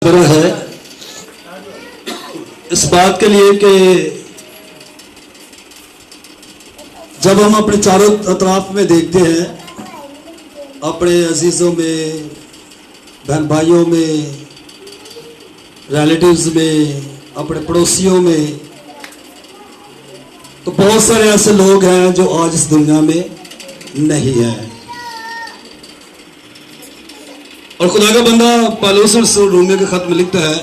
بڑا ہے اس بات کے لیے کہ جب ہم اپنے چاروں اطراف میں دیکھتے ہیں، اپنے عزیزوں میں، بہن بھائیوں میں، ریلیٹیوز میں، اپنے پڑوسیوں میں، تو بہت سارے ایسے لوگ ہیں جو آج اس دنیا میں نہیں ہیں۔ اور خدا کا بندہ پالوس رسول رومیو کے خط میں لکھتا ہے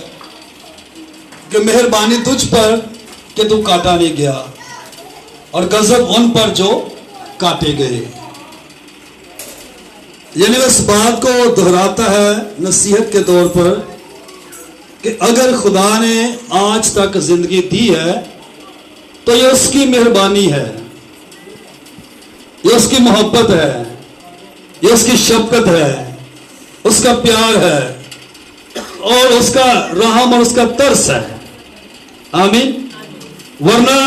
کہ مہربانی تجھ پر کہ تو کاٹا نہیں گیا اور غضب ان پر جو کاٹے گئے۔ یعنی وہ اس بات کو دہراتا ہے نصیحت کے طور پر کہ اگر خدا نے آج تک زندگی دی ہے تو یہ اس کی مہربانی ہے، یہ اس کی محبت ہے، یہ اس کی شفقت ہے، اس کا پیار ہے اور اس کا رحم اور اس کا ترس ہے۔ آمین۔ ورنہ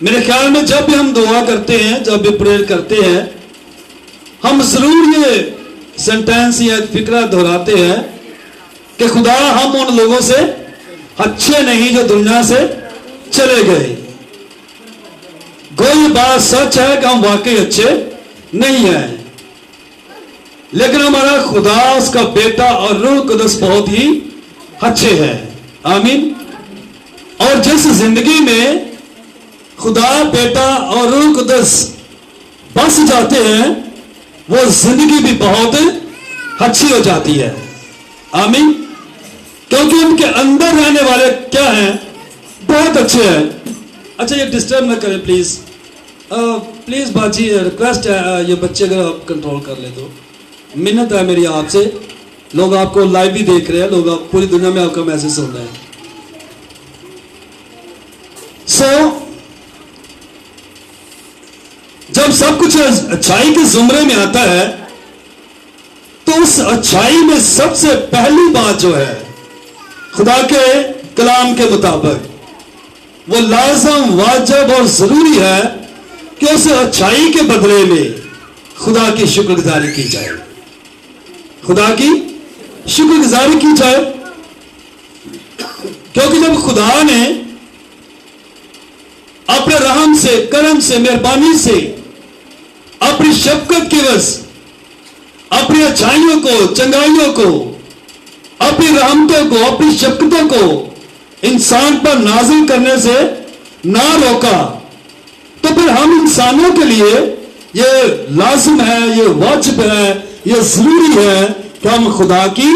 میرے خیال میں جب بھی ہم دعا کرتے ہیں، جب بھی پریئر کرتے ہیں، ہم ضرور یہ سینٹینس یا فکرہ دہراتے ہیں کہ خدا ہم ان لوگوں سے اچھے نہیں جو دنیا سے چلے گئے۔ کوئی بات سچ ہے کہ ہم واقعی اچھے نہیں ہیں، لیکن ہمارا خدا، اس کا بیٹا اور روح القدس بہت ہی اچھے ہیں۔ آمین۔ اور جس زندگی میں خدا، بیٹا اور روح القدس بس جاتے ہیں وہ زندگی بھی بہت اچھی ہو جاتی ہے۔ آمین۔ کیونکہ ان کے اندر رہنے والے کیا ہیں؟ بہت اچھے ہیں۔ اچھا یہ ڈسٹرب نہ کریں پلیز، پلیز باجی ریکویسٹ ہے، یہ بچے اگر آپ کنٹرول کر لیں تو منت ہے میری آپ سے۔ لوگ آپ کو لائیو بھی دیکھ رہے ہیں، لوگ آپ پوری دنیا میں آپ کا میسج سن رہے ہیں۔ جب سب کچھ اچھائی کے زمرے میں آتا ہے تو اس اچھائی میں سب سے پہلی بات جو ہے خدا کے کلام کے مطابق وہ لازم، واجب اور ضروری ہے کہ اس اچھائی کے بدلے میں خدا کی شکر گزاری کی جائے، خدا کی شکر گزاری کی جائے۔ کیونکہ جب خدا نے اپنے رحم سے، کرم سے، مہربانی سے، اپنی شفقت کی وجہ اپنی اچھائیوں کو، چنگائیوں کو، اپنی رحمتوں کو، اپنی شفقتوں کو انسان پر نازل کرنے سے نہ روکا، تو پھر ہم انسانوں کے لیے یہ لازم ہے، یہ واجب ہے، یہ ضروری ہے کہ ہم خدا کی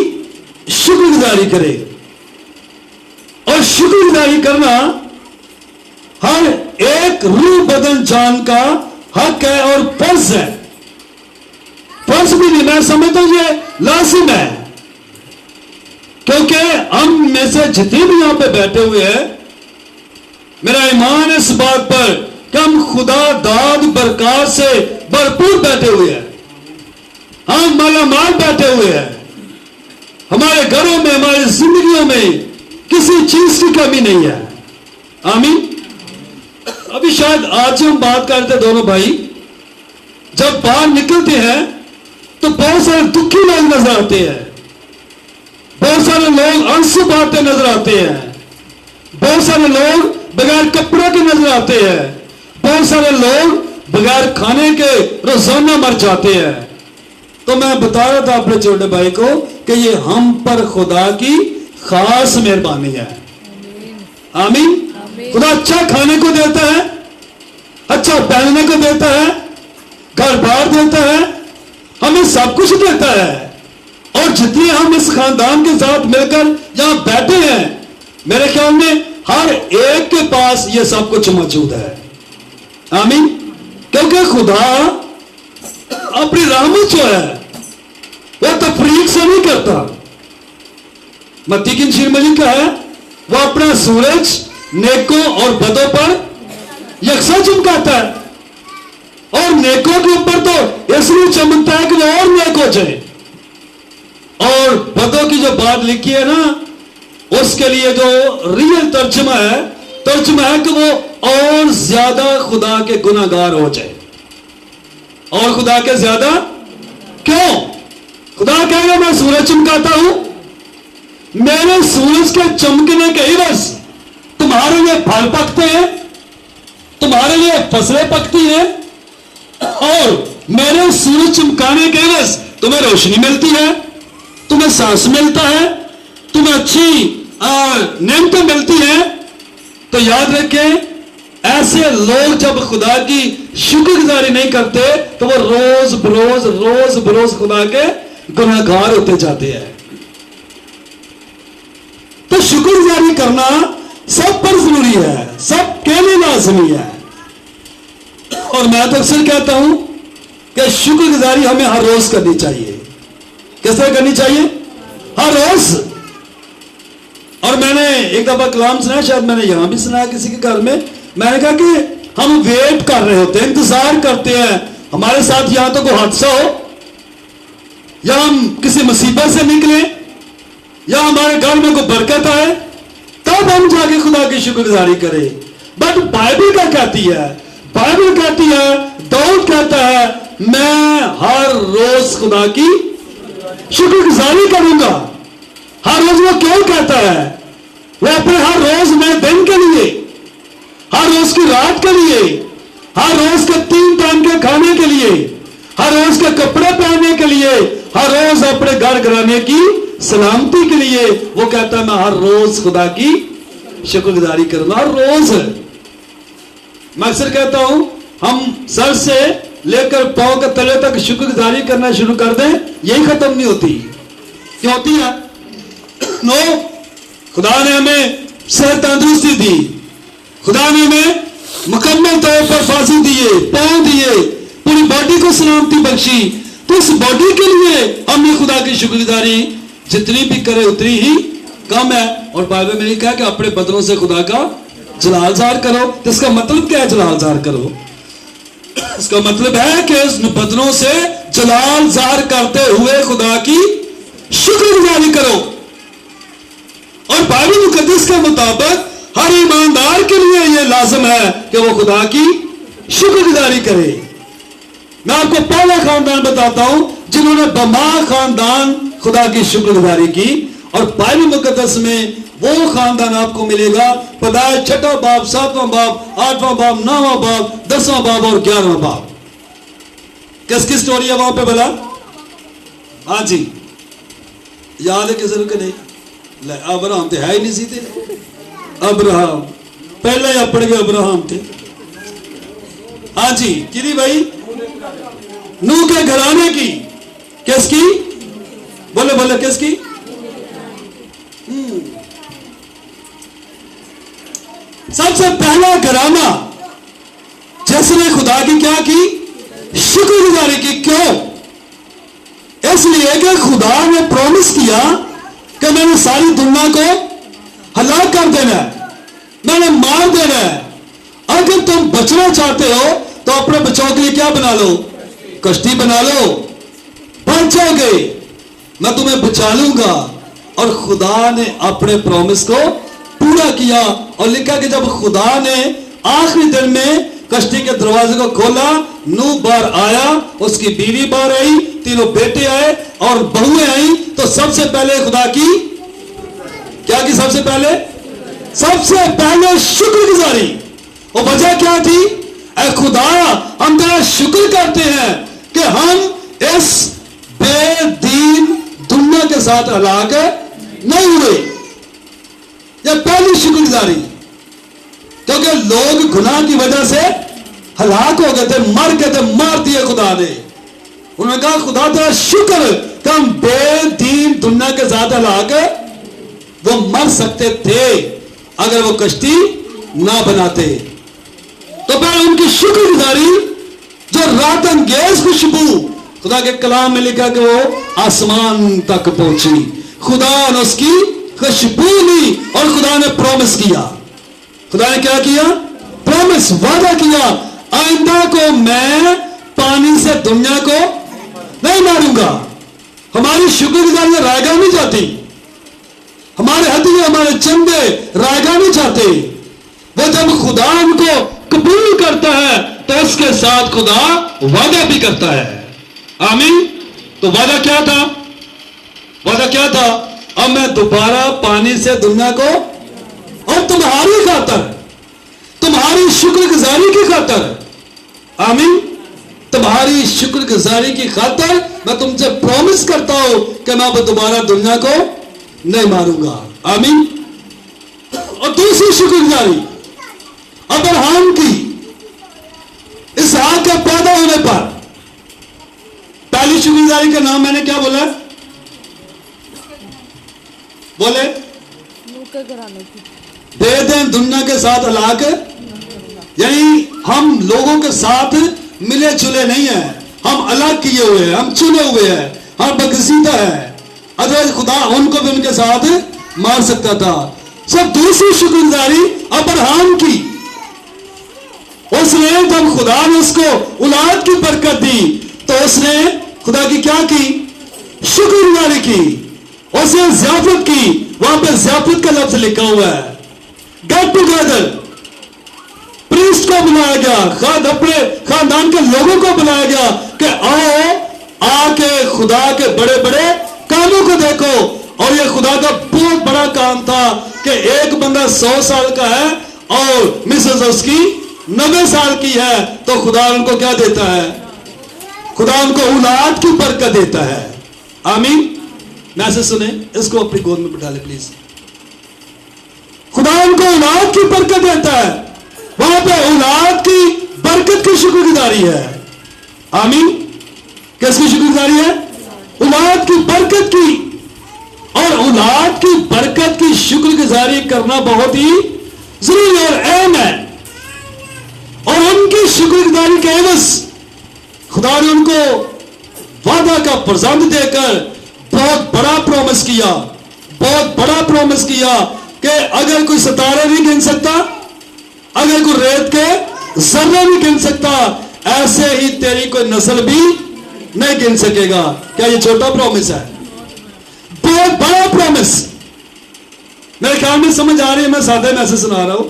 شکر گزاری کریں۔ اور شکر گزاری کرنا ہر ایک روح بدن جان کا حق ہے اور فرض ہے۔ فرض بھی نہیں، میں سمجھتا ہوں یہ لازم ہے، کیونکہ ہم میں سے جتنے بھی یہاں پہ بیٹھے ہوئے ہیں، میرا ایمان اس بات پر کہ ہم خدا داد برکات سے بھرپور بیٹھے ہوئے ہیں، ہم مالا مال بیٹھے ہوئے ہیں، ہمارے گھروں میں، ہماری زندگیوں میں کسی چیز کی کمی نہیں ہے۔ آمین۔ ابھی شاید آج ہم بات کرتے دونوں بھائی، جب باہر نکلتے ہیں تو بہت سارے دکھی لوگ نظر آتے ہیں، بہت سارے لوگ آنسو بہاتے نظر آتے ہیں، بہت سارے لوگ بغیر کپڑوں کے نظر آتے ہیں، بہت سارے لوگ بغیر کھانے کے روزانہ مر جاتے ہیں۔ تو میں بتا رہا تھا اپنے چھوٹے بھائی کو کہ یہ ہم پر خدا کی خاص مہربانی ہے۔ آمین۔ خدا اچھا کھانے کو دیتا ہے، اچھا پہننے کو دیتا ہے، گھر بار دیتا ہے، ہمیں سب کچھ دیتا ہے۔ اور جتنے ہم اس خاندان کے ساتھ مل کر یہاں بیٹھے ہیں، میرے خیال میں ہر ایک کے پاس یہ سب کچھ موجود ہے۔ آمین۔ کیونکہ خدا اپنی رحمت جو ہے وہ تفریق سے نہیں کرتا۔ متی کی انجیل میں لکھا ہے وہ اپنا سورج نیکوں اور بدوں پر یکساں چمکاتا ہے، اور نیکوں کے اوپر تو اس لیے چمکتا ہے کہ وہ اور نیک ہو جائے، اور بدوں کی جو بات لکھی ہے نا اس کے لیے جو ریئل ترجمہ ہے کہ وہ اور زیادہ خدا کے گناہگار ہو جائے، اور خدا کے زیادہ کیوں؟ خدا کہے گا میں سورج چمکاتا ہوں، میرے سورج کے چمکنے کے عوض تمہارے لیے پھل پکتے ہیں، تمہارے لیے فصلیں پکتی ہیں، اور میرے سورج چمکانے کے عوض تمہیں روشنی ملتی ہے، تمہیں سانس ملتا ہے، تمہیں اچھی نعمتیں ملتی ہیں. تو یاد رکھیں، ایسے لوگ جب خدا کی شکر گزاری نہیں کرتے تو وہ روز بروز خدا کے گناہگار ہوتے جاتے ہیں. تو شکر گزاری کرنا سب پر ضروری ہے، سب کے لیے لازمی ہے. اور میں تو اکثر کہتا ہوں کہ شکر گزاری ہمیں ہر روز کرنی چاہیے. کس طرح کرنی چاہیے؟ ہر روز. اور میں نے ایک دفعہ کلام سنا، شاید میں نے یہاں بھی سنا کسی کے گھر میں نے کہا کہ ہم ویٹ کر رہے ہوتے ہیں، انتظار کرتے ہیں ہمارے ساتھ یہاں تو کوئی حادثہ ہو، یا ہم کسی مصیبت سے نکلیں، یا ہمارے گھر میں کوئی برکت آئے، تب ہم جا کے خدا کی شکر گزاری کریں. بٹ بائبل کیا کہتی ہے؟ بائبل کہتی ہے، داؤد کہتا ہے میں ہر روز خدا کی شکر گزاری کروں گا. ہر روز وہ کیوں کہتا ہے؟ وہ اپنے ہر روز میں دن کے لیے، ہر روز کی رات کے لیے، ہر روز کے 3 ٹائم کے کھانے کے لیے، ہر روز کے کپڑے پہننے کے لیے، ہر روز اپنے گھر گھرانے کی سلامتی کے لیے وہ کہتا ہے میں ہر روز خدا کی شکر گزاری کروں گا. ہر روز. میں اکثر کہتا ہوں ہم سر سے لے کر پاؤں کے تلے تک شکر گزاری کرنا شروع کر دیں، یہی ختم نہیں ہوتی. کیوں ہوتی ہے؟ نو، خدا نے ہمیں صحت تندرستی دی، خدا نے ہمیں مکمل طور پر فاصل دیے، پاؤں دیے، پوری باڈی کو سلامتی بخشی. تو اس باڈی کے لیے ہم نے خدا کی شکر گزاری جتنی بھی کرے اتنی ہی کم ہے. اور بائبل میں لکھا ہے کہ اپنے بدنوں سے خدا کا جلال ظاہر کرو. تو اس کا مطلب کیا ہے جلال ظاہر کرو؟ اس کا مطلب ہے کہ اس بدنوں سے جلال ظاہر کرتے ہوئے خدا کی شکر گزاری کرو. اور بائبل مقدس کے مطابق ہر ایماندار کے لیے یہ لازم ہے کہ وہ خدا کی شکر گزاری کرے. میں آپ کو پہلا خاندان بتاتا ہوں جنہوں نے بما خاندان خدا کی شکر گزاری کی. اور بائبل مقدس میں وہ خاندان آپ کو ملے گا، پیدائش 6واں باب، 7واں باب، 8واں باب، 9واں باب، 10واں باب اور 11واں باب. کس کی سٹوری ہے وہاں پہ بلا؟ ہاں جی، یاد ہے کسی کو نہیں؟ ابراہم تو ہے ہی نہیں سی تھے. ابراہم پہلے ہی اپڑ گئے، ابراہم تھے. ہاں جی، کدی بھائی؟ نوح کے گھرانے کی. کس کی؟ بولے بولے کس کی؟ سب سے پہلا گھرانہ جس نے خدا کی کیا کی؟ شکر گزاری کی. کیوں؟ اس لیے کہ خدا نے پرومس کیا کہ میں نے ساری دنیا کو ہلاک کر دینا ہے، میں نے مار دینا ہے. اگر تم بچنا چاہتے ہو تو اپنے بچاؤ کے لیے کیا بنا لو؟ کشتی بنا لو، بچ جاؤ گے، میں تمہیں بچا لوں گا. اور خدا نے اپنے پرومس کو پورا کیا. اور لکھا کہ جب خدا نے آخری دن میں کشتی کے دروازے کو کھولا، نوح باہر آیا، اس کی بیوی باہر آئی، 3 بیٹے آئے اور بہویں آئیں. تو سب سے پہلے خدا کی کیا کی؟ سب سے پہلے شکر گزاری. اور وجہ کیا تھی؟ اے خدا ہم تیرا شکر کرتے ہیں کہ ہم اس بے دین دنیا کے ساتھ ہلاک نہیں ہوئے. یہ پہلی شکر گزاری. کیونکہ لوگ گناہ کی وجہ سے ہلاک ہو گئے تھے، مر گئے تھے، مار دیے خدا نے. انہوں نے کہا خدا تیرا شکر کہ ہم بے دین دنیا کے ساتھ ہلاک وہ مر سکتے تھے اگر وہ کشتی نہ بناتے. تو پہلے ان کی شکر گزاری جو رات انگیز خوشبو، خدا کے کلام میں لکھا کہ وہ آسمان تک پہنچی. خدا نے اس کی خوشبو لی اور خدا نے پرومس کیا. خدا نے کیا کیا؟ پرومس، وعدہ کیا، آئندہ کو میں پانی سے دنیا کو نہیں ماروں گا. ہماری شکر گزاری رائے گاہ نہیں جاتی، ہمارے ہدیے ہمارے چندے رائے گاہ نہیں جاتے. وہ جب خدا ان کو قبول کرتا ہے تو اس کے ساتھ خدا وعدہ بھی کرتا ہے. آمین. تو وعدہ کیا تھا؟ وعدہ کیا تھا अब मैं दोबारा पानी से दुनिया को, और तुम्हारी खातर, तुम्हारी शुक्रगुजारी की खातर, आमीन, तुम्हारी शुक्रगुजारी की खातर मैं तुमसे प्रॉमिस करता हूं कि मैं अब दोबारा दुनिया को नहीं मारूंगा। आमीन। और दूसरी शुक्रगुजारी अब्राहम की इसहाक के पैदा होने पर, पहली शुक्रगुजारी का नाम मैंने क्या बोला? बोले बेदें दुनिया के साथ हलाक, यानी हम लोगों के साथ मिले जुले नहीं है, हम अलग किए हुए हैं, हम चुने हुए हैं, हम बगसीदा है। अदरवाइज खुदा उनको भी उनके साथ मार सकता था। सब दूसरी शुक्रगुजारी अब्राहम की, उसने जब खुदा ने उसको औलाद की बरकत दी तो उसने खुदा की क्या की? शुक्रगुजारी की, उसने ज़ियाफत की। वहां पे ज़ियाफत का लफ्ज लिखा हुआ है। गेट टुगेदर, प्रीस्ट को बुलाया गया, अपने खानदान के लोगों को बुलाया गया कि आओ आके खुदा के बड़े बड़े कामों को देखो। और ये खुदा का बहुत बड़ा काम था कि एक बंदा 100 साल का है और मिसेस उसकी 90 साल की है, तो खुदा उनको क्या देता है? खुदा उनको औलाद की बरकत देता है। आमीन। मैसेज सुने, इसको अपनी गोद में बिठा ले प्लीज। खुदा उनको औलाद की बरकत देता है, वहां पे औलाद की बरकत की शुक्रगुजारी है। आमीन। किसकी शुक्रगुजारी है? औलाद की बरकत की। और औलाद की बरकत की शुक्रगुजारी करना बहुत ही जरूरी और अहम है। और उनकी शुक्रगुजारी के एवज खुदा ने उनको वादा का प्रजंत देकर बहुत बड़ा प्रॉमिस किया, बहुत बड़ा प्रॉमिस किया कि अगर कोई सितारे नहीं गिन सकता, अगर कोई रेत के जर्रे नहीं गिन सकता, ऐसे ही तेरी कोई नस्ल भी नहीं गिन सकेगा। क्या ये छोटा प्रॉमिस है? बहुत बड़ा प्रॉमिस। मेरे ख्याल में समझ आ रही है, मैं सादे मैसेज सुना रहा हूं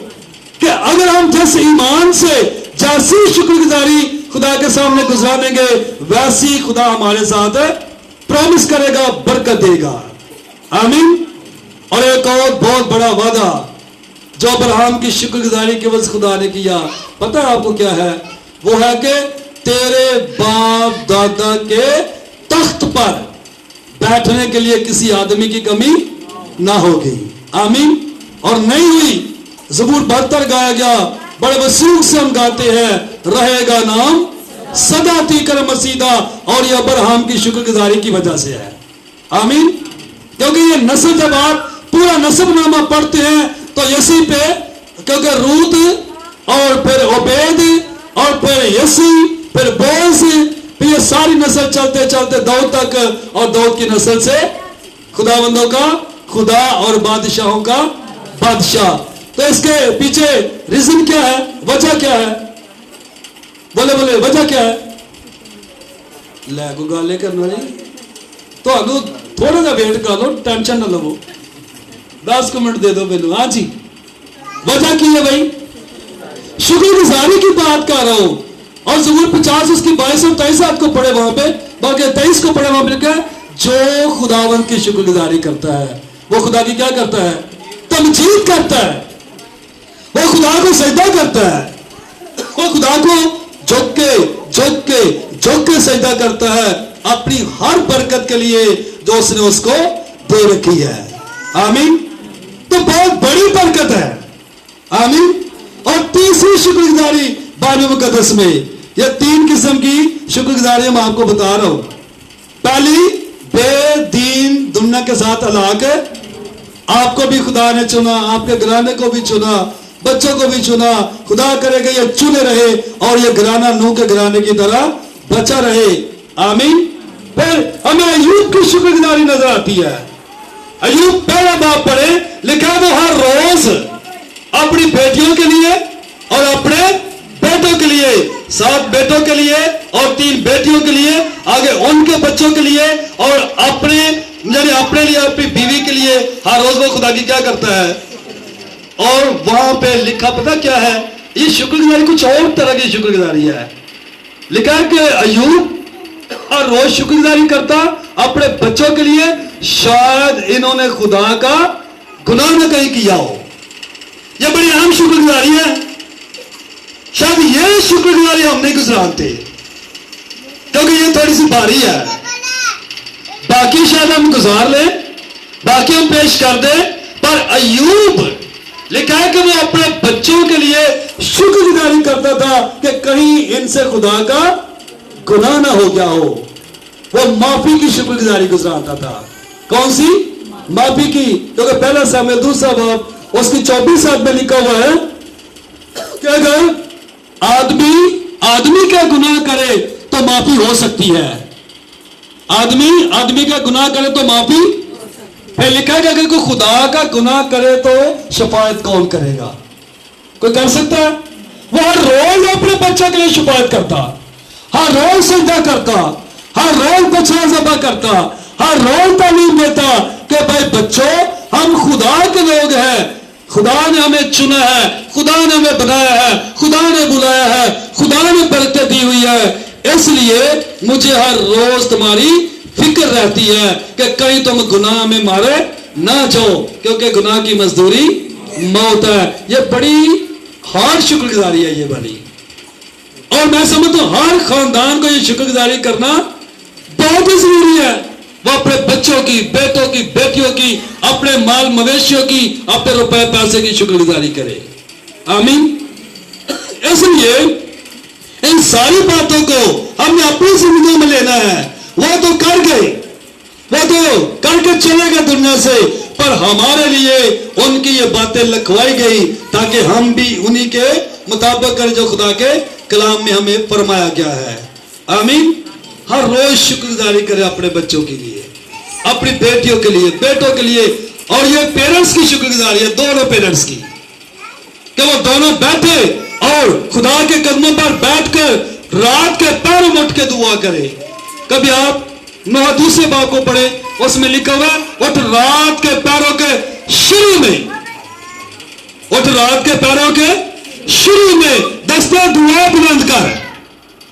कि अगर हम जिस ईमान से जैसी शुक्रगुजारी खुदा के सामने गुजारेंगे, वैसी खुदा हमारे साथ प्रॉमिस करेगा, बरकत देगा। आमीन। और एक और बहुत बड़ा वादा जो अब्राहम की शुक्रगुजारी के वजह खुदा ने किया, पता है आपको क्या है? वो है कि तेरे बाप दादा के तख्त पर बैठने के लिए किसी आदमी की कमी ना होगी। आमीन। और नहीं हुई। ज़बूर 72 गाया गया, बड़े वसूख से हम गाते हैं, रहेगा नाम सदा तीकर मसीदा। और ये अब्राहम की शुक्रगुजारी की वजह से है। आमीन। क्योंकि ये नस्ल, जब आप पूरा नसबनामा पढ़ते हैं तो यसी पे, क्योंकि रूत और फिर ओबेद और फिर यसी, फिर बोअज, फिर ये सारी नस्ल चलते चलते दाऊद तक, और दाऊद की नस्ल से खुदावंदों का खुदा और बादशाहों का बादशाह। तो इसके पीछे रीजन क्या है? वजह क्या है? बोले बोले वजह क्या है? लैगो गाले करना जी, तो थोड़ा सा वेट कर लो, टेंशन ना लो, 10 मिनट दे दो मेनू। हाँ जी, वजह की है भाई? शुक्रगुजारी की बात कर रहा हूं। और ज़बूर 50 उसकी 22 और 23 को पढ़े, वहां पे बाकी 23 को पढ़े, वहां पे लिखा है जो खुदावंद की शुक्रगुजारी करता है वो खुदा की क्या करता है? तमजीद करता है। वो खुदा को सजदा करता है, वो खुदा को झुक के सजदा करता है अपनी हर बरकत के लिए जो उसने उसको दे रखी है। आमीन। तो बहुत बड़ी बरकत है। आमीन। और तीसरी शुक्रगुजारी बाइबल मुकद्दस में, ये 3 किस्म की शुक्रगुजारी मैं आपको बता रहा हूं। पहली, बेदीन दुनिया के साथ हलाक है। आपको भी खुदा ने चुना, आपके घराने को भी चुना, बच्चों को भी चुना। खुदा करेगा ये चुने रहे और ये घराना नूह के घराने की तरह बचा रहे। आमीन। फिर हमें अय्यूब की शुक्रगुजारी नजर आती है। अय्यूब पहला बाप पढ़े, लिखा वो हर रोज अपनी बेटियों के लिए और अपने बेटों के लिए, 7 बेटों के लिए और 3 बेटियों के लिए, आगे उनके बच्चों के लिए और अपने लिए, अपनी बीवी के लिए हर रोज वो खुदा की क्या करता है। और वहां पे लिखा पता क्या है? ये शुक्रगुजारी कुछ और तरह की शुक्रगुजारी है। लिखा है कि अय्यूब हर रोज शुक्रगुजारी करता अपने बच्चों के लिए, शायद इन्होंने खुदा का गुनाह न कहीं किया हो। यह बड़ी अहम शुक्रगुजारी है। शायद ये शुक्रगुजारी हम नहीं गुजराते क्योंकि ये थोड़ी सी भारी है। बाकी शायद हम गुजार लें, बाकी हम पेश कर दें, पर अय्यूब लिखा है कि वो अपने बच्चों के लिए शुक्रगुजारी करता था कि कहीं इनसे खुदा का गुनाह ना हो गया हो। वो माफी की शुक्रगुजारी गुजारता था। कौन सी माफी की? क्योंकि पहला सामुएल दूसरा बाब उसकी 24 आयत में लिखा हुआ है कि अगर आदमी का गुनाह करे तो माफी हो सकती है। आदमी का गुनाह करे तो माफी। फिर लिखा है कि अगर कोई खुदा का गुनाह करे तो शफायत कौन करेगा? कोई कर सकता है? वो हर रोज अपने बच्चे के लिए शफायत करता, हर रोज सजदा करता, हर रोज बछड़ा ज़बह करता, हर रोज तालीम देता कि भाई बच्चों हम खुदा के लोग हैं, खुदा ने हमें चुना है, खुदा ने हमें बनाया है, खुदा ने बुलाया है, खुदा ने बरकत दी हुई है, इसलिए मुझे हर रोज तुम्हारी फिक्र रहती है कि कहीं तुम गुनाह में मारे ना जाओ, क्योंकि गुनाह की मजदूरी मौत है। ये बड़ी हार्ड शुक्रगुजारी है ये वाली। और मैं समझता हूं हर खानदान को ये शुक्रगुजारी करना बहुत ही जरूरी है। वो अपने बच्चों की, बेटों की, बेटियों की, अपने माल मवेशियों की, अपने रुपए पैसे की शुक्रगुजारी करे। आमीन। इसलिए इन सारी बातों को हमने अपनी जिंदगी में लेना है। वो तो कर गए, वो तो करके चले गए दुनिया से, पर हमारे लिए उनकी ये बातें लिखवाई गई ताकि हम भी उन्हीं के मुताबिक करें जो खुदा के कलाम में हमें फरमाया गया है। आमीन। हर रोज शुक्रगुजारी करें अपने बच्चों के लिए, अपनी बेटियों के लिए, बेटों के लिए। और ये पेरेंट्स की शुक्रगुजारी है, दोनों पेरेंट्स की, कि वो दोनों बैठे और खुदा के कदमों पर बैठकर रात के पैरों में उठ के दुआ करें। कभी आप नोह दूसरे बाब को पढ़े, उसमें लिखा हुआ उठ रात के पैरों के शुरू में, उठ रात के पैरों के शुरू में दस्ते दुआ बुलंद कर।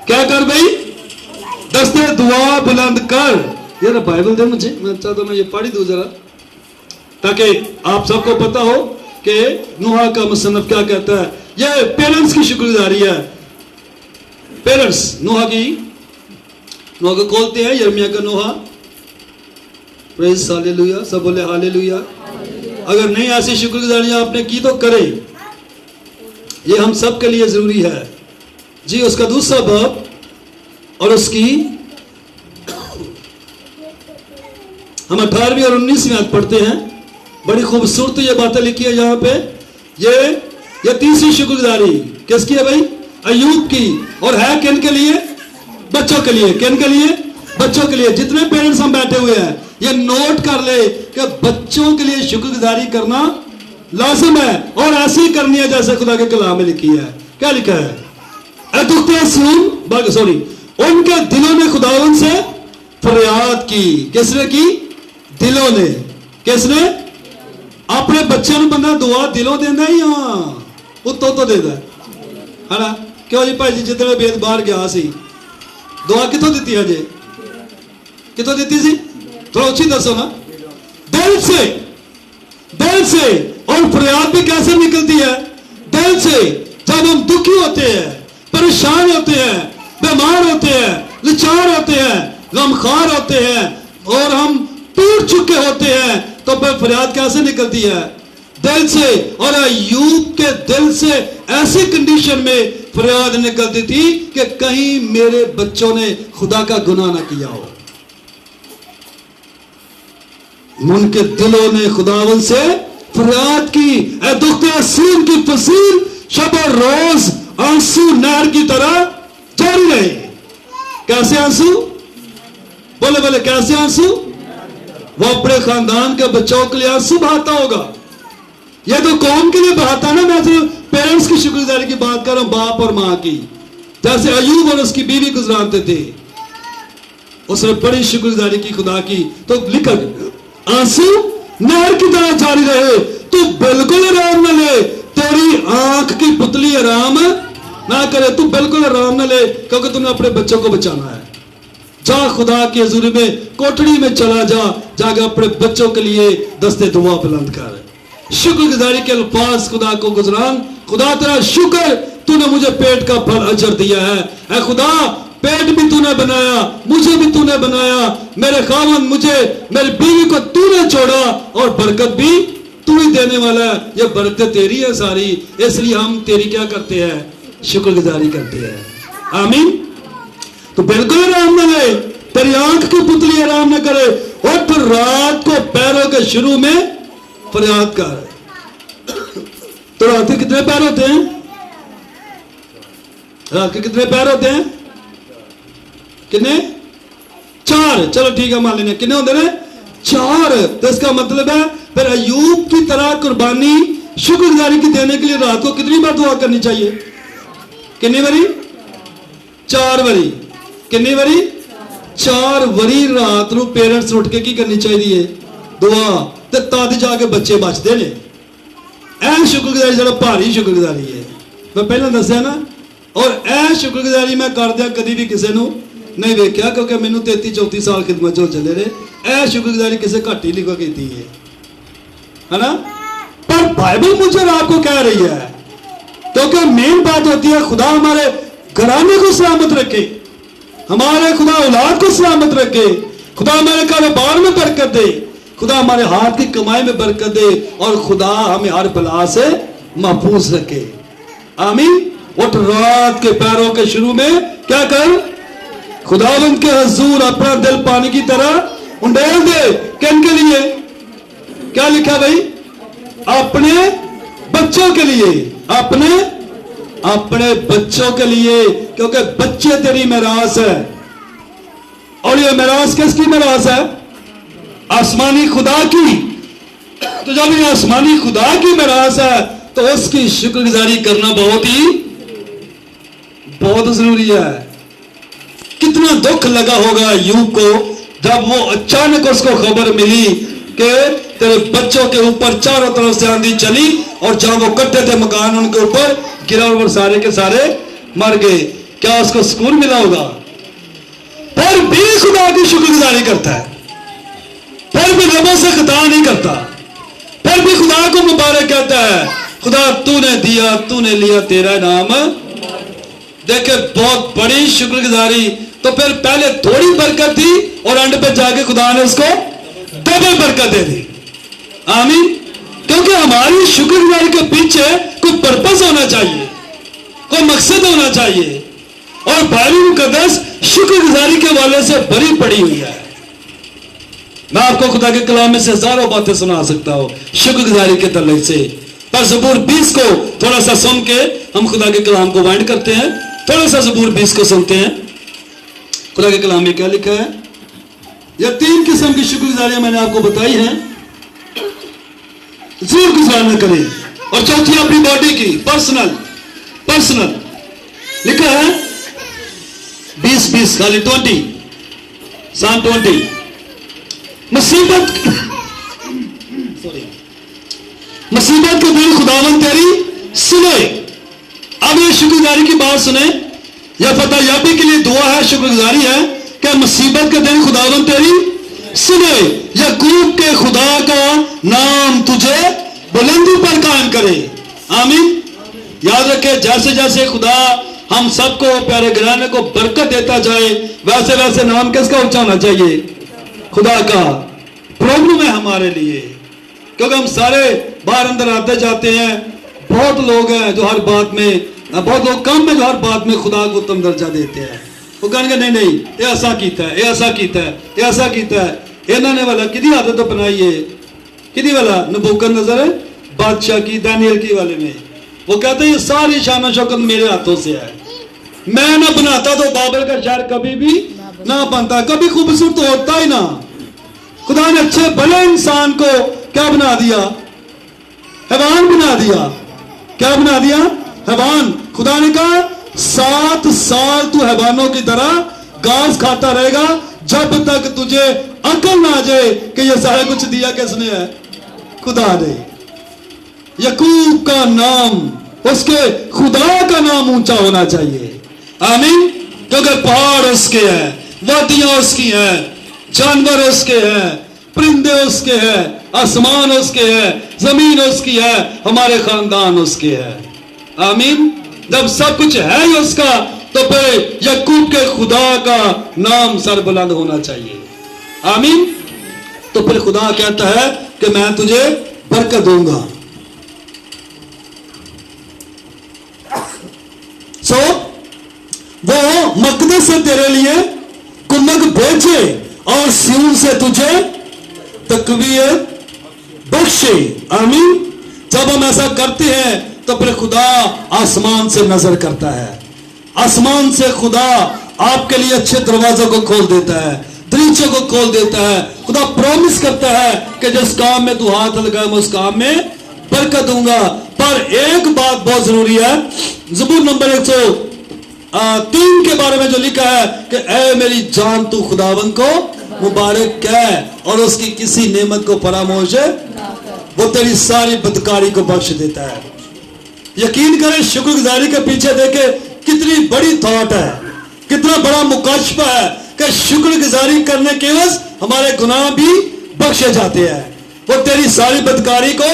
क्या कर भाई? दस्ते दुआ बुलंद कर। ये ना बाइबल दे मुझे, मैं चाहता हूं मैं ये पढ़ी दूं जरा, ताकि आप सबको पता हो कि नोहा का मुसन्नफ क्या कहता है। ये पेरेंट्स की शुक्रगुजारी है। पेरेंट्स नोहा को खोलते हैं, यिर्मयाह का नोहा। प्रेज हालेलुया, सब बोले हालेलुया। अगर नहीं ऐसी शुक्रगुजारी आपने की तो करे, ये हम सब के लिए जरूरी है जी। उसका दूसरा बाब और उसकी हम 18वीं और 19वीं आयत पढ़ते हैं। बड़ी खूबसूरत ये बातें लिखी है यहाँ पे। ये तीसरी शुक्रगुजारी किसकी है भाई? अय्यूब की। और है किन के लिए? बच्चों के लिए। किन के लिए? बच्चों के लिए। जितने पेरेंट्स हम बैठे हुए हैं ये नोट कर ले कि बच्चों के लिए शुक्रगुजारी करना लाजिम है, और ऐसे ही करनी है जैसे खुदा के कलाम में लिखी है। क्या लिखा है? उनके दिलों ने खुदावन से फरियाद की। किसने की? दिलों ने। किसने? अपने बच्चों ने बंदा दुआ दिलों देना ही, हाँ उत्तो तो देता है ना। क्यों जी भाई जी जितने बेद बाहर गया सी दुआ कितों दी है? जे कितों दी सी? थोड़ा अच्छी दसो ना। दिल से, दिल से। और फरियाद भी कैसे निकलती है? दिल से। जब हम दुखी होते हैं, परेशान होते हैं, बीमार होते हैं, लाचार होते हैं, गमखार होते हैं और हम टूट चुके होते हैं, तो फिर फरियाद कैसे निकलती है? दिल से। और अय्यूब के दिल से ऐसी कंडीशन में फरियाद निकलती थी कि कहीं मेरे बच्चों ने खुदा का गुनाह ना किया हो। उनके दिलों ने खुदावन से फरियाद की। ए दुखते असीम की फसील शब और रोज आंसू नहर की तरह जारी रहे। कैसे आंसू? बोले बोले कैसे आंसू? वो अपने खानदान के बच्चों के लिए आंसू बहाता होगा। ये तो कौम के लिए बहाता ना। मैं सिर्फ पेरेंट्स की शुक्रगुजारी की बात कर रहा हूं, बाप और मां की। जैसे अय्यूब और उसकी बीवी गुजराते थे, उसने बड़ी शुक्रगुजारी की खुदा की। तो लिखा आंसू नहर की तरह जारी रहे, तू बिल्कुल आराम न ले, तेरी आंख की पुतली आराम ना करे, तू बिल्कुल आराम न ले, क्योंकि तूने अपने बच्चों को बचाना है। जा खुदा की हजूरी में, कोठड़ी में चला जा, जाकर अपने बच्चों के लिए दस्ते दुआ बुलंद कर, शुक्रगुजारी के अल्फाज खुदा को गुजरान। खुदा तेरा शुक्र, तूने मुझे पेट का फल अजर दिया है। ऐ खुदा, पेट भी तूने बनाया, मुझे भी तूने बनाया, मेरे खामन मुझे, मेरी बीवी को तूने छोड़ा, और बरकत भी तू ही देने वाला है। ये बरकत तेरी है सारी, इसलिए हम तेरी क्या करते हैं, शुक्रगुजारी करते हैं। आमीन। तो बिल्कुल आराम न ले, तेरी आंख की पुतली आराम न करे, उठ रात को पैरों के शुरू में फरियाद कर। तो रात के कितने पैर होते हैं? रात के कितने पैर होते हैं? कितने? 4। चलो ठीक है, मान लेने कितने होते हैं? 4। तो इसका मतलब है फिर अयूब की तरह कुर्बानी शुक्रगुजारी की देने के लिए रात को कितनी बार दुआ करनी चाहिए? कितनी बारी? 4 बारी। कितनी बारी? 4 बारी रात ਨੂੰ पेरेंट्स ਉੱਠ ਕੇ ਕੀ ਕਰਨੀ ਚਾਹੀਦੀ ਹੈ? ਦੁਆ। ਤੇ ਤਦ ਜਾ ਕੇ ਬੱਚੇ ਬਚਦੇ ਨੇ। ਇਹ ਸ਼ੁਕਰਗੁਜ਼ਾਰੀ ਜਿਹੜਾ ਭਾਰੀ ਸ਼ੁਕਰਗੁਜ਼ਾਰੀ ਹੈ, ਮੈਂ ਪਹਿਲਾਂ ਦੱਸਿਆ ਨਾ। ਔਰ ਇਹ ਸ਼ੁਕਰਗੁਜ਼ਾਰੀ ਮੈਂ ਕਰਦਿਆਂ ਕਦੀ ਵੀ ਕਿਸੇ ਨੂੰ ਨਹੀਂ ਵੇਖਿਆ, ਕਿਉਂਕਿ ਮੈਨੂੰ 33-34 ਸਾਲ ਖਿਦਮਤ ਚ ਚੱਲੇ ਨੇ। ਇਹ ਸ਼ੁਕਰਗੁਜ਼ਾਰੀ ਕਿਸੇ ਘੱਟ ही नहीं ਕੀਤੀ है ना। पर बाइबल मुझे आपको कह रही है, क्योंकि मेन बात होती है खुदा हमारे घराने को सलामत रखे, हमारे खुदा औलाद को सलामत रखे, खुदा हमारे कारोबार में बरकत दे, खुदा हमारे हाथ की कमाई में बरकत दे, और खुदा हमें हर बला से महफूज रखे। आमीन। उठ रात के पैरों के शुरू में क्या कर, खुदावंद के हजूर अपना दिल पानी की तरह उंडेल दे। किन के लिए? क्या लिखा भाई? अपने बच्चों के लिए, अपने बच्चों के लिए, क्योंकि बच्चे तेरी मिरास है। और ये मिरास किसकी मिरास है? आसमानी खुदा की। तो जब ये आसमानी खुदा की मिरास है तो उसकी शुक्रगुजारी करना बहुत जरूरी है। कितना दुख लगा होगा अय्यूब को जब वो अचानक उसको खबर मिली कि तेरे बच्चों के ऊपर चारों तरफ से आंधी चली, और जहां वो कट्टे थे मकान उनके ऊपर गिरा और सारे के सारे मर गए। क्या उसको सुकून मिला होगा? पर भी खुदा की शुक्रगुजारी करता है, फिर भी रबों से खता नहीं करता, फिर भी खुदा को मुबारक कहता है। खुदा तूने दिया, तूने लिया, तेरा नाम। देखे बहुत बड़ी शुक्रगुजारी। तो फिर पहले थोड़ी बरकत थी और एंड पे जाके खुदा ने उसको डबल बरकत दे दी। आमीन। क्योंकि हमारी शुक्रगुजारी के पीछे कोई पर्पस होना चाहिए, कोई मकसद होना चाहिए, और बाइबल मुकद्दस शुक्रगुजारी के वाले से भरी पड़ी हुई है। मैं आपको खुदा के कलाम में से हजारों बातें सुना सकता हूं शुक्रगुजारी के तल्लुक से। पर ज़बूर 20 को थोड़ा सा सुन के हम खुदा के कलाम को वाइंड करते हैं। थोड़ा सा ज़बूर 20 को सुनते हैं। खुदा के कलाम में क्या लिखा है? यह 3 किस्म की शुक्रगुजारियां मैंने आपको बताई हैं, जरूर गुजारना करें। और चौथी अपनी बॉडी की पर्सनल लिखा है 20 खाली 20 Psalm 20। मुसीबत के दिन खुदावंद तेरी सुने। अब ये शुक्रगुजारी की बात सुने। यह पता याबी के लिए दुआ है, शुक्रगुजारी है कि मुसीबत के दिन खुदावंद तेरी सुने। याकूब के खुदा का नाम तुझे बुलंदी पर कायम करे। आमीन। याद रखे, जैसे जैसे खुदा हम सबको, प्यारे घराने को बरकत देता जाए, वैसे वैसे नाम किसका ऊंचा होना चाहिए? खुदा का। प्रॉब्लम है हमारे लिए, क्योंकि हम सारे बाहर अंदर आते जाते हैं। बहुत लोग हैं जो हर बात में, बहुत लोग कम है जो हर बात में खुदा को उत्तम दर्जा देते हैं। वो कहेंगे नहीं ये ऐसा कीता है, ये ऐसा कीता है, ये ऐसा कीता है। इन्होंने वाला किदी आदत तो बनाई है, किदी वाला नबूकदनेस्सर बादशाह की, दानियल की वाले में वो कहते हैं ये सारी शान शौकत मेरे हाथों से है। मैं ना बनाता तो बाबर का शहर कभी भी ना बनता, कभी खूबसूरत होता ही ना। खुदा ने अच्छे भले इंसान को क्या बना दिया? हैवान बना दिया। क्या बना दिया? हैवान। खुदा ने कहा 7 साल तू हैवानों की तरह घास खाता रहेगा, जब तक तुझे अकल ना आ जाए कि ये सारा कुछ दिया किसने है? खुदा ने। याकूब का नाम, उसके खुदा का नाम ऊंचा होना चाहिए। आमीन। क्योंकि पहाड़ उसके है, वादियां उसकी हैं, जानवर उसके हैं, परिंदे उसके हैं, आसमान उसके हैं, जमीन उसकी है, हमारे खानदान उसके है। आमीन। जब सब कुछ है ही उसका, तो फिर यकूब के खुदा का नाम सरबुलंद होना चाहिए। आमीन। तो फिर खुदा कहता है कि मैं तुझे बरकत दूंगा। सो वो मकदस से तेरे लिए कुनक भेजे और सियून से तुझे तकवीयत बख्शे। आमीन। जब हम ऐसा करते हैं तो फिर खुदा आसमान से नजर करता है, आसमान से खुदा आपके लिए अच्छे दरवाजों को खोल देता है, दरीचों को खोल देता है। खुदा प्रॉमिस करता है कि जिस काम में तू हाथ लगाए मैं उस काम में बरकत दूंगा। पर एक बात बहुत जरूरी है, ज़बूर नंबर 103 के बारे में जो लिखा है कि ऐ मेरी जान तू खुदावन को मुबारक कह और उसकी किसी नेमत को फरामोश वो तेरी सारी बदकारी को बख्श देता है। यकीन करें, शुक्रगुजारी के पीछे देखे कितनी बड़ी थॉट है, कितना बड़ा मुकाशफा है कि शुक्रगुजारी करने के वजह हमारे गुनाह भी बख्शे जाते हैं। वो तेरी सारी बदकारी को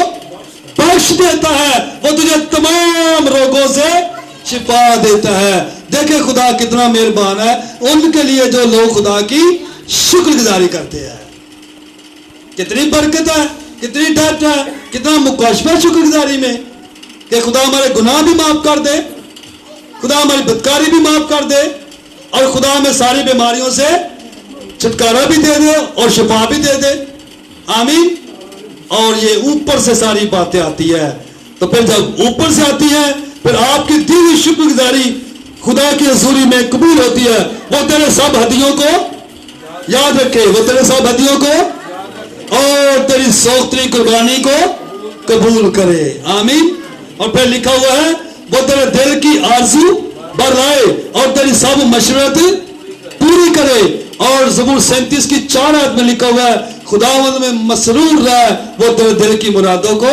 बख्श देता है, वो तुझे तमाम रोगों से शिफा देता है। देखे खुदा कितना मेहरबान है उनके लिए जो लोग खुदा की शुक्रगुजारी करते हैं। कितनी बरकत है, कितनी डर है, कितना मुकाशफा शुक्रगुजारी में कि खुदा हमारे गुनाह भी माफ कर दे, खुदा हमारी बदकारी भी माफ कर दे और खुदा हमें सारी बीमारियों से छुटकारा भी दे दे और शिफा भी दे दे। आमीन। और ये ऊपर से सारी बातें आती है। तो फिर जब ऊपर से आती है फिर आपकी दी हुई शुक्रगुजारी खुदा की हजूरी में कबूल होती है। वो तेरे सब हदियों को याद रखे, वो तेरे सब हदियों को और तेरी सोख्तरी कुर्बानी को कबूल करे। आमीन। और फिर लिखा हुआ है वो तेरे दिल की आरज़ू बढ़ाए और तेरी सब मशरत पूरी करे। और ज़बूर 37 की 4 आयत में लिखा हुआ है खुदावंद में मसरूर रहा है, वो तेरे दिल की मुरादों को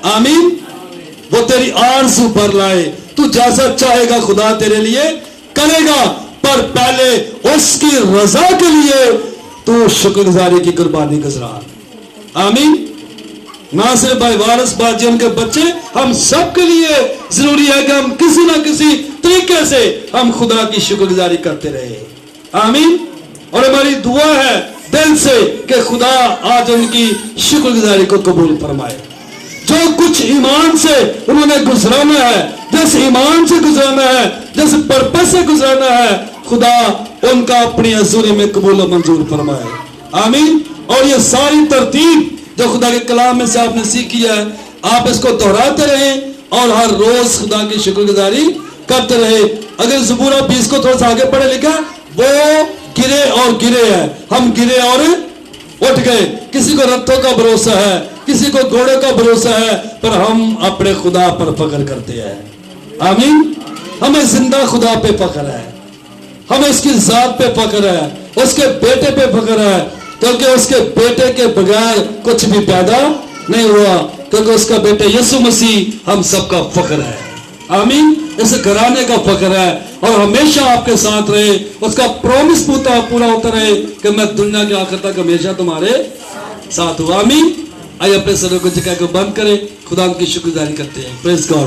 आमीन वो तेरी आरज़ू भर लाए। तू जैसा चाहेगा खुदा तेरे लिए करेगा, पर पहले उसकी रजा के लिए तू शुक्रगुजारी की कुर्बानी गुजरा। आमीन। ना सिर्फ भाई वारिस बाजी उनके बच्चे, हम सब के लिए जरूरी है कि हम किसी ना किसी तरीके से हम खुदा की शुक्रगुजारी करते रहे। आमीन। और हमारी दुआ है दिल से कि खुदा आज उनकी शुक्रगुजारी को कबूल फरमाए। जो कुछ ईमान से उन्होंने गुजराना है, जिस ईमान से गुजराना है, जिस पर्पस से गुजराना है, खुदा उनका अपनी हजूरी में कबूल और मंजूर फरमाए। आमीन। और ये सारी तरतीब जो खुदा के कलाम में से आपने सीखी है, आप इसको दोहराते रहें और हर रोज खुदा की शुक्रगुजारी करते रहे। अगर ज़बूर 20 को थोड़ा सा आगे पढ़े लिखा, वो गिरे और गिरे है, हम गिरे और उठ गए। किसी को रथों का भरोसा है, किसी को घोड़े का भरोसा है, पर हम अपने खुदा पर फख्र करते हैं। आमीन। हमें जिंदा खुदा पे फख्र है, हमें उसकी जात पे फख्र है, उसके बेटे पे फख्र है, क्योंकि उसके बेटे के बगैर कुछ भी पैदा नहीं हुआ, क्योंकि उसका बेटे यीशु मसीह हम सबका फख्र है। आमीन। इस घराने का फख्र है और हमेशा आपके साथ रहे, उसका प्रॉमिस पूरा होता रहे कि मैं दुनिया के आखिर तक हमेशा तुम्हारे साथ हूँ। आमीन। आइए अपने सरों को झुका के बंद करें, खुदा की शुक्रगुजारी करते हैं। Praise God.